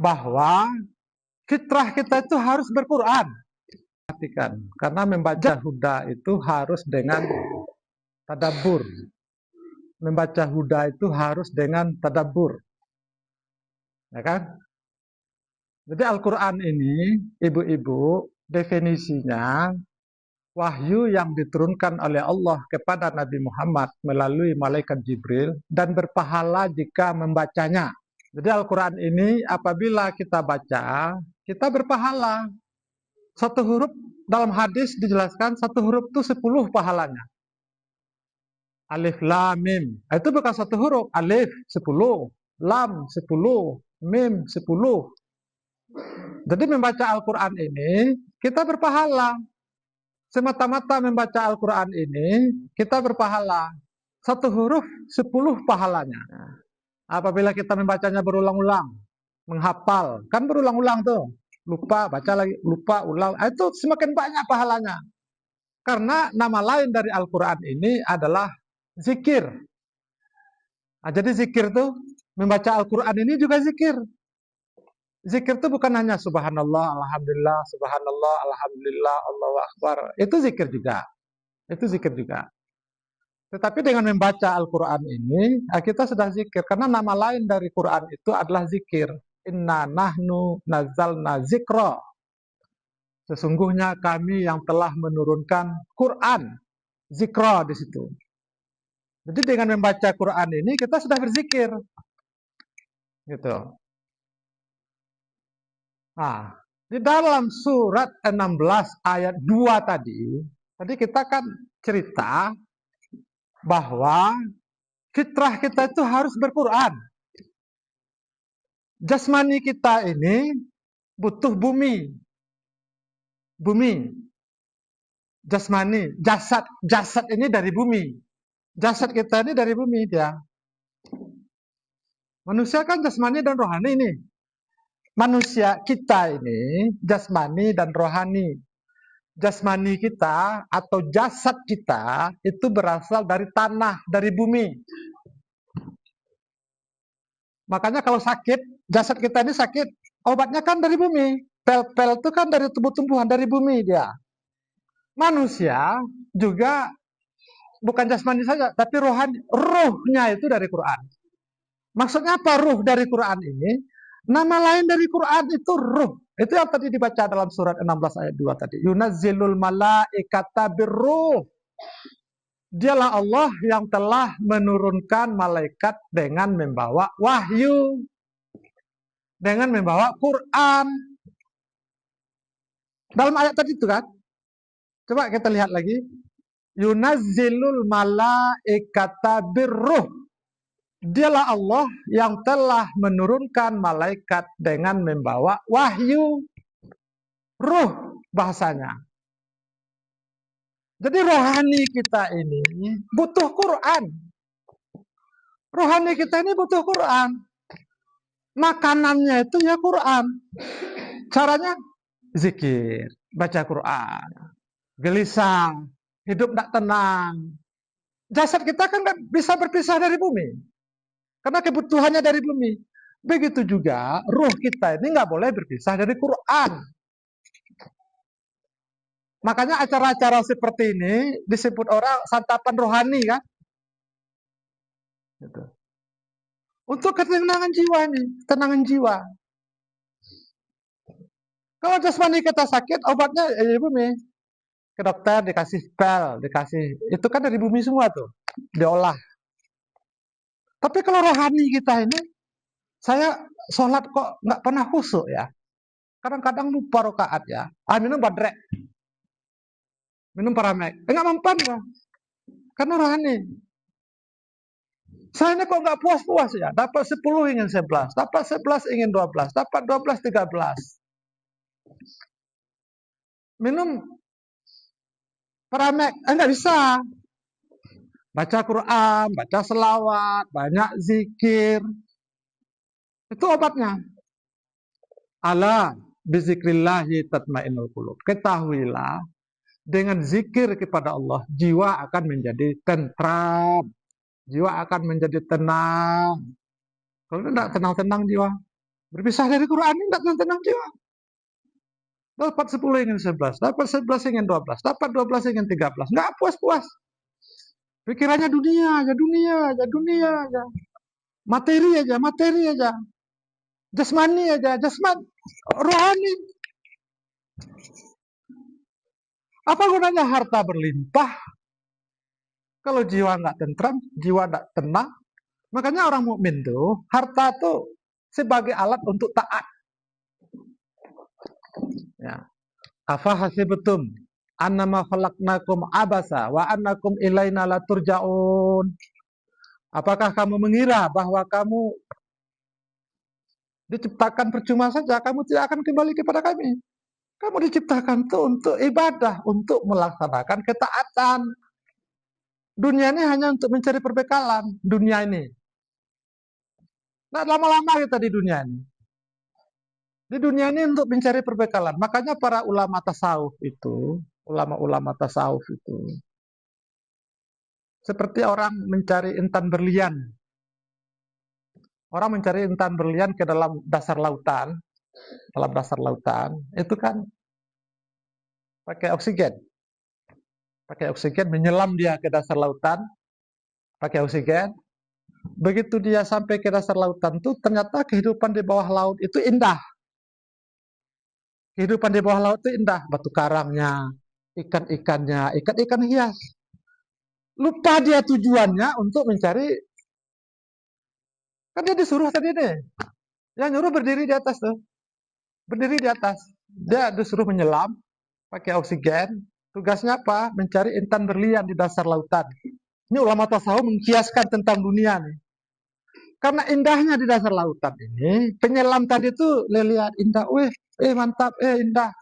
bahwa fitrah kita itu harus berquran. Perhatikan, karena membaca huda itu harus dengan tadabbur. Membaca huda itu harus dengan tadabbur. Ya kan? Jadi Al-Quran ini, ibu-ibu, definisinya wahyu yang diturunkan oleh Allah kepada Nabi Muhammad melalui malaikat Jibril dan berpahala jika membacanya. Jadi Al-Quran ini apabila kita baca, kita berpahala. Satu huruf dalam hadis dijelaskan, satu huruf itu 10 pahalanya. Alif, lam, mim. Itu bukan satu huruf. Alif 10, lam 10, mim 10. Jadi membaca Al-Quran ini, kita berpahala. Semata-mata membaca Al-Quran ini, kita berpahala. Satu huruf 10 pahalanya. Apabila kita membacanya berulang-ulang, menghafal, kan berulang-ulang tuh. Lupa, baca lagi, lupa, ulang. Itu semakin banyak pahalanya. Karena nama lain dari Al-Quran ini adalah zikir. Nah, jadi zikir tuh, membaca Al-Quran ini juga zikir. Zikir itu bukan hanya subhanallah, alhamdulillah, subhanallah, alhamdulillah, Allahu akbar. Itu zikir juga. Itu zikir juga. Tetapi dengan membaca Al-Quran ini, kita sudah zikir. Karena nama lain dari Quran itu adalah zikir. Inna nahnu nazzalna zikra. Sesungguhnya kami yang telah menurunkan Quran. Zikra di situ. Jadi dengan membaca Quran ini, kita sudah berzikir. Gitu. Nah, di dalam surat 16 ayat 2 tadi kita kan cerita bahwa fitrah kita itu harus berquran. Jasmani kita ini butuh bumi. Bumi. Jasmani, jasad ini dari bumi. Jasad kita ini dari bumi dia. Manusia kan jasmani dan rohani ini. Manusia kita ini jasmani dan rohani. Jasmani kita atau jasad kita itu berasal dari tanah, dari bumi. Makanya kalau sakit, jasad kita ini sakit, obatnya kan dari bumi. Pel-pel itu kan dari tumbuh-tumbuhan, dari bumi dia. Manusia juga bukan jasmani saja, tapi rohani. Ruhnya itu dari Quran. Maksudnya apa ruh dari Quran ini? Nama lain dari Quran itu ruh. Itu yang tadi dibaca dalam surat 16 ayat 2 tadi. Yunazzilul malaikata birruh. Dialah Allah yang telah menurunkan malaikat dengan membawa wahyu. Dengan membawa Quran. Dalam ayat tadi itu kan. Coba kita lihat lagi. Yunazzilul malaikata birruh. Dialah Allah yang telah menurunkan malaikat dengan membawa wahyu. Ruh bahasanya. Jadi rohani kita ini butuh Quran. Rohani kita ini butuh Quran. Makanannya itu ya Quran. Caranya zikir, baca Quran. Gelisah, hidup tidak tenang. Jasad kita kan bisa berpisah dari bumi. Karena kebutuhannya dari bumi. Begitu juga ruh kita ini nggak boleh berpisah dari Quran. Makanya acara-acara seperti ini disebut orang santapan rohani kan. Gitu. Untuk ketenangan jiwa ini, ketenangan jiwa. Kalau jasmani kita sakit, obatnya dari bumi. Ke dokter dikasih pel, dikasih itu kan dari bumi semua tuh, diolah. Tapi kalau rohani kita ini, saya sholat kok nggak pernah khusyuk ya. Kadang-kadang lupa rakaat ya. Minum badrek. Minum paramek. Nggak mempan kok. Karena rohani. Saya ini kok nggak puas-puas ya. Dapat 10 ingin 11. Dapat 11 ingin 12. Dapat 12 13. Minum paramek. Nggak bisa. Baca Quran, baca selawat, banyak zikir. Itu obatnya. Ala bizikrillahi tatmainnul qulub. Ketahuilah, dengan zikir kepada Allah, jiwa akan menjadi tentram. Jiwa akan menjadi tenang. Kalau tidak tenang-tenang jiwa. Berpisah dari Quran ini tidak tenang jiwa. Dapat 10 ingin 11, dapat 11 ingin 12, dapat 12 ingin 13. Nggak puas-puas. Pikirannya dunia aja, dunia aja, dunia aja. Materi aja, materi aja. Jasmani aja, jasmani. Rohani. Apa gunanya harta berlimpah kalau jiwa nggak tentram, jiwa nggak tenang? Makanya orang mukmin tuh harta tuh sebagai alat untuk taat. Ya. Afa hasibtum annama khalaqnakum abasa wa annakum ilaina la turja'un. Apakah kamu mengira bahwa kamu diciptakan percuma saja, kamu tidak akan kembali kepada kami? Kamu diciptakan tuh untuk ibadah, untuk melaksanakan ketaatan. Dunia ini hanya untuk mencari perbekalan. Dunia ini. Nah, lama-lama kita di dunia ini. Di dunia ini untuk mencari perbekalan. Makanya para ulama tasawuf itu, ulama-ulama tasawuf itu, seperti orang mencari intan berlian. Orang mencari intan berlian ke dalam dasar lautan, itu kan pakai oksigen. Pakai oksigen, menyelam dia ke dasar lautan, pakai oksigen. Begitu dia sampai ke dasar lautan itu, ternyata kehidupan di bawah laut itu indah. Kehidupan di bawah laut itu indah. Batu karangnya, ikan-ikannya, ikan-ikan hias. Lupa dia tujuannya untuk mencari, kan dia disuruh tadi nih. Yang nyuruh berdiri di atas tuh. Berdiri di atas. Dia disuruh menyelam, pakai oksigen. Tugasnya apa? Mencari intan berlian di dasar lautan. Ini ulama tasawuf mengkiaskan tentang dunia nih. Karena indahnya di dasar lautan ini, penyelam tadi tuh lihat indah, mantap, indah.